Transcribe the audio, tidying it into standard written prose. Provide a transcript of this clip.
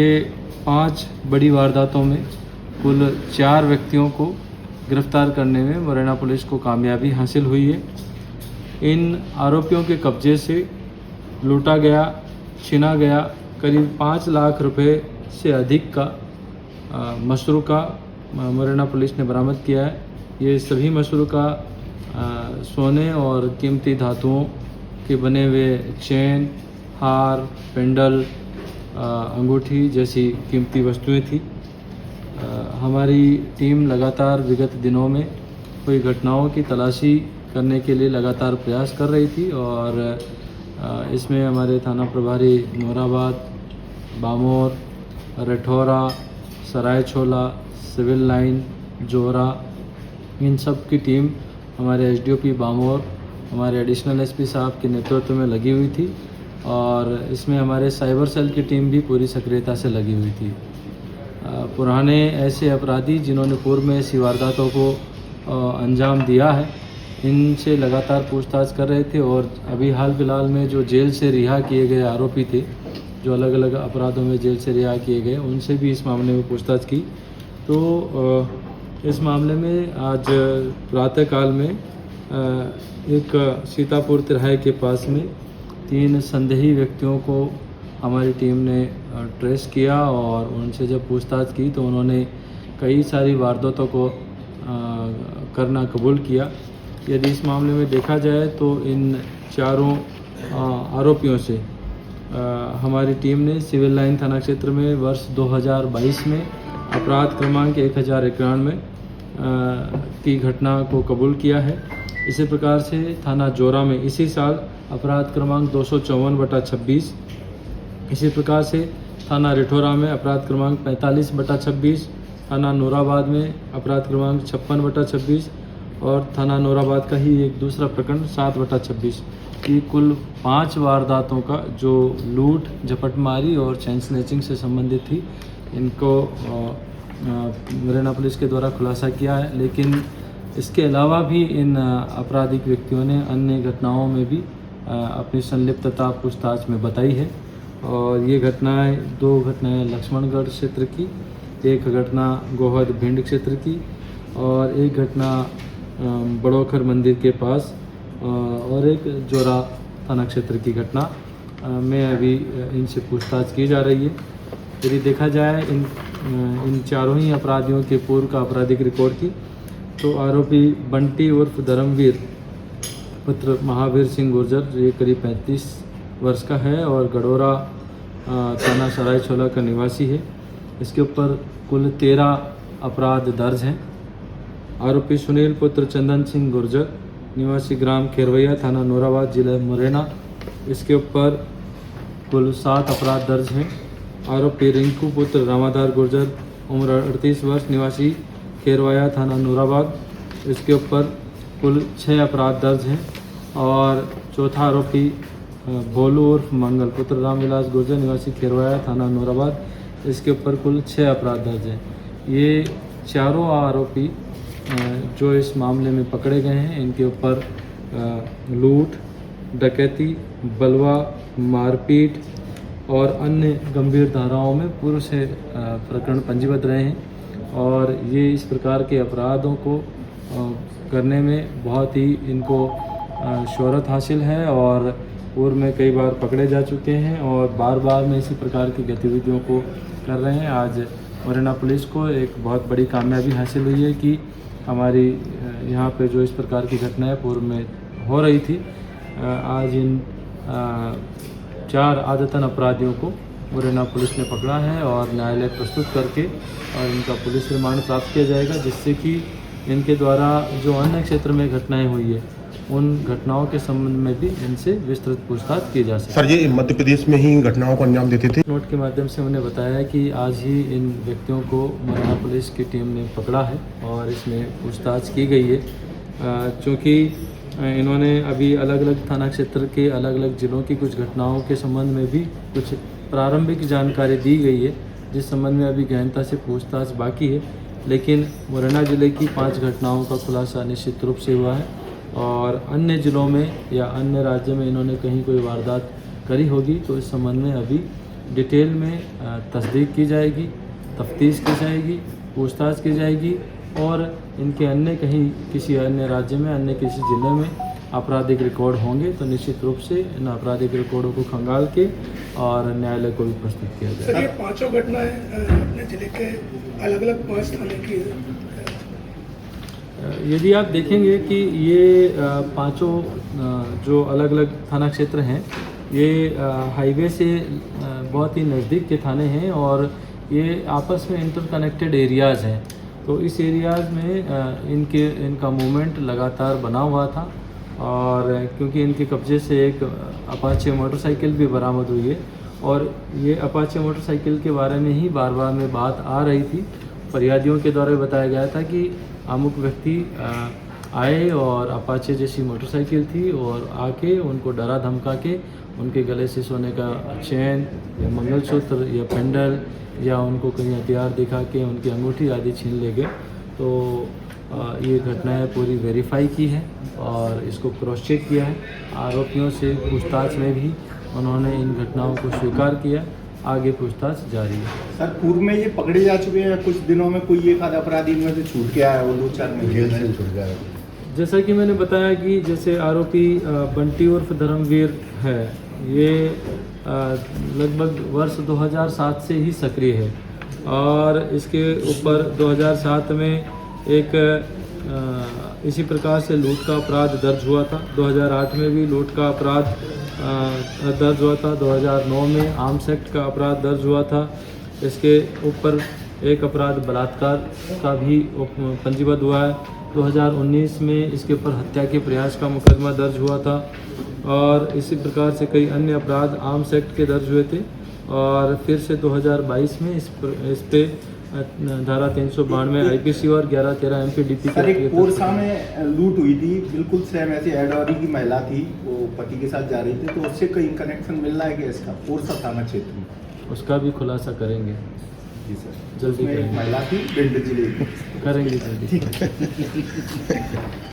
ये 5 बड़ी वारदातों में कुल 4 व्यक्तियों को गिरफ्तार करने में मुरैना पुलिस को कामयाबी हासिल हुई है। इन आरोपियों के कब्जे से लूटा गया, छीना गया करीब 5 लाख रुपए से अधिक का मशरूका मुरैना पुलिस ने बरामद किया है। ये सभी मशरूका सोने और कीमती धातुओं के बने हुए चेन, हार, पेंडल, अंगूठी जैसी कीमती वस्तुएं थी। हमारी टीम लगातार विगत दिनों में हुई घटनाओं की तलाशी करने के लिए लगातार प्रयास कर रही थी और इसमें हमारे थाना प्रभारी नूराबाद, बामोर, रठौरा, सरायछोला, सिविल लाइन, जोरा, इन सब की टीम हमारे एसडीओपी बामोर, हमारे एडिशनल एसपी साहब के नेतृत्व में लगी हुई थी और इसमें हमारे साइबर सेल की टीम भी पूरी सक्रियता से लगी हुई थी। पुराने ऐसे अपराधी जिन्होंने पूर्व में ऐसी वारदातों को अंजाम दिया है, इनसे लगातार पूछताछ कर रहे थे और अभी हाल फिलहाल में जो जेल से रिहा किए गए आरोपी थे, जो अलग अलग अपराधों में जेल से रिहा किए गए, उनसे भी इस मामले में पूछताछ की। तो इस मामले में आज प्रातःकाल में एक सीतापुर तिराहे के पास में 3 संदेही व्यक्तियों को हमारी टीम ने ट्रेस किया और उनसे जब पूछताछ की तो उन्होंने कई सारी वारदातों को करना कबूल किया। यदि इस मामले में देखा जाए तो इन चारों आरोपियों से हमारी टीम ने सिविल लाइन थाना क्षेत्र में वर्ष 2022 में अपराध क्रमांक 1091 की घटना को कबूल किया है। इसी प्रकार से थाना जोरा में इसी साल अपराध क्रमांक 254/26, इसी प्रकार से थाना रिठौरा में अपराध क्रमांक 45/26, थाना नूराबाद में अपराध क्रमांक 56/26 और थाना नूराबाद का ही एक दूसरा प्रकरण 7/26 की कुल 5 वारदातों का जो लूट, झपटमारी और चैन स्नैचिंग से संबंधित थी, इनको मुरैना पुलिस के द्वारा खुलासा किया है। लेकिन इसके अलावा भी इन आपराधिक व्यक्तियों ने अन्य घटनाओं में भी अपनी संलिप्तता पूछताछ में बताई है और ये घटनाएं 2 घटनाएं लक्ष्मणगढ़ क्षेत्र की, एक घटना गोहद भिंड क्षेत्र की और एक घटना बड़ोखर मंदिर के पास और एक जोरा थाना क्षेत्र की घटना में अभी इनसे पूछताछ की जा रही है। यदि देखा जाए इन चारों ही अपराधियों के पूर्व का आपराधिक रिकॉर्ड की तो आरोपी बंटी उर्फ धर्मवीर पुत्र महावीर सिंह गुर्जर, ये करीब 35 वर्ष का है और गडोरा थाना सरायछोला का निवासी है। इसके ऊपर कुल 13 अपराध दर्ज हैं। आरोपी सुनील पुत्र चंदन सिंह गुर्जर, निवासी ग्राम खेरवैया, थाना नूराबाद, जिला मुरैना, इसके ऊपर कुल 7 अपराध दर्ज हैं। आरोपी रिंकू पुत्र रामाधार गुर्जर, उम्र 38 वर्ष, निवासी खेरवाया, थाना नूराबाद, इसके ऊपर कुल 6 अपराध दर्ज हैं। और चौथा आरोपी भोलू उर्फ मंगल पुत्र रामविलास गुर्जर, निवासी खेरवाया, थाना नूराबाद, इसके ऊपर कुल 6 अपराध दर्ज हैं। ये चारों आरोपी जो इस मामले में पकड़े गए हैं, इनके ऊपर लूट, डकैती, बलवा, मारपीट और अन्य गंभीर धाराओं में पूर्व से प्रकरण पंजीबद्ध रहे हैं और ये इस प्रकार के अपराधों को करने में बहुत ही इनको शोहरत हासिल है और पूर्व में कई बार पकड़े जा चुके हैं और बार बार में इसी प्रकार की गतिविधियों को कर रहे हैं। आज मुरैना पुलिस को एक बहुत बड़ी कामयाबी हासिल हुई है कि हमारी यहाँ पे जो इस प्रकार की घटनाएं पूर्व में हो रही थी, आज इन 4 आदतन अपराधियों को मुरैना पुलिस ने पकड़ा है और न्यायालय प्रस्तुत करके और इनका पुलिस रिमांड प्राप्त किया जाएगा, जिससे कि इनके द्वारा जो अन्य क्षेत्र में घटनाएं हुई है उन घटनाओं के संबंध में भी इनसे विस्तृत पूछताछ की जा सके। सर, ये मध्य प्रदेश में ही घटनाओं को अंजाम देते थे। नोट के माध्यम से उन्हें बताया कि आज ही इन व्यक्तियों को मुरैना पुलिस की टीम ने पकड़ा है और इसमें पूछताछ की गई है। चूँकि इन्होंने अभी अलग अलग थाना क्षेत्र के अलग अलग जिलों की कुछ घटनाओं के संबंध में भी कुछ प्रारंभिक जानकारी दी गई है, जिस संबंध में अभी गहनता से पूछताछ बाकी है। लेकिन मुरैना जिले की 5 घटनाओं का खुलासा निश्चित रूप से हुआ है और अन्य जिलों में या अन्य राज्य में इन्होंने कहीं कोई वारदात करी होगी तो इस संबंध में अभी डिटेल में तस्दीक की जाएगी, तफ्तीश की जाएगी, पूछताछ की जाएगी और इनके अन्य कहीं किसी अन्य राज्य में, अन्य किसी ज़िले में आपराधिक रिकॉर्ड होंगे तो निश्चित रूप से इन आपराधिक रिकॉर्डों को खंगाल के और न्यायालय को भी प्रस्तुत किया सर, जाएगा। ये पांचों घटनाएं अपने जिले के अलग अलग 5 थाने की है। यदि आप देखेंगे कि ये पांचों जो अलग अलग थाना क्षेत्र हैं ये हाईवे से बहुत ही नज़दीक के थाने हैं और ये आपस में इंटरकनेक्टेड एरियाज़ हैं। तो इस एरियाज़ में इनका मूवमेंट लगातार बना हुआ था और क्योंकि इनके कब्जे से एक अपाचे मोटरसाइकिल भी बरामद हुई है और ये अपाचे मोटरसाइकिल के बारे में ही बार बार में बात आ रही थी। फरियादियों के द्वारा बताया गया था कि अमुक व्यक्ति आए और अपाचे जैसी मोटरसाइकिल थी और आके उनको डरा धमका के उनके गले से सोने का चेन या मंगलसूत्र या पेंडल या उनको कहीं हथियार दिखा के उनकी अंगूठी आदि छीन ले गए। तो ये घटनाएं पूरी वेरीफाई की है और इसको क्रॉस चेक किया है। आरोपियों से पूछताछ में भी उन्होंने इन घटनाओं को स्वीकार किया। आगे पूछताछ जारी है। सर, पूर्व में ये पकड़े जा चुके हैं, कुछ दिनों में कोई एक आध अपराधी में से छूट गया है, वो 2-4 महीने से छूट गया है। जैसा कि मैंने बताया कि जैसे आरोपी बंटी उर्फ धर्मवीर है, ये लगभग वर्ष 2007 से ही सक्रिय है और इसके ऊपर 2007 में एक इसी प्रकार से लूट का अपराध दर्ज हुआ था। 2008 में भी लूट का अपराध दर्ज हुआ था। 2009 में आर्म्स एक्ट का अपराध दर्ज हुआ था। इसके ऊपर एक अपराध बलात्कार का भी पंजीबद्ध हुआ है। 2019 में इसके ऊपर हत्या के प्रयास का मुकदमा दर्ज हुआ था और इसी प्रकार से कई अन्य अपराध आर्म्स एक्ट के दर्ज हुए थे और फिर से 2022 में इस पे धारा 392 IPC और 11-13 MPDP सर, एक पोरसा में लूट हुई थी, बिल्कुल सेम ऐसी एडौरी की महिला थी, वो पति के साथ जा रही थी, तो उससे कहीं कनेक्शन मिल रहा है कि इसका पोरसा थाना क्षेत्र में? उसका भी खुलासा करेंगे। जी सर, जल्दी उसमें एक करेंगे। महिला थी, भिंड जिले की। करेंगे जल्दी।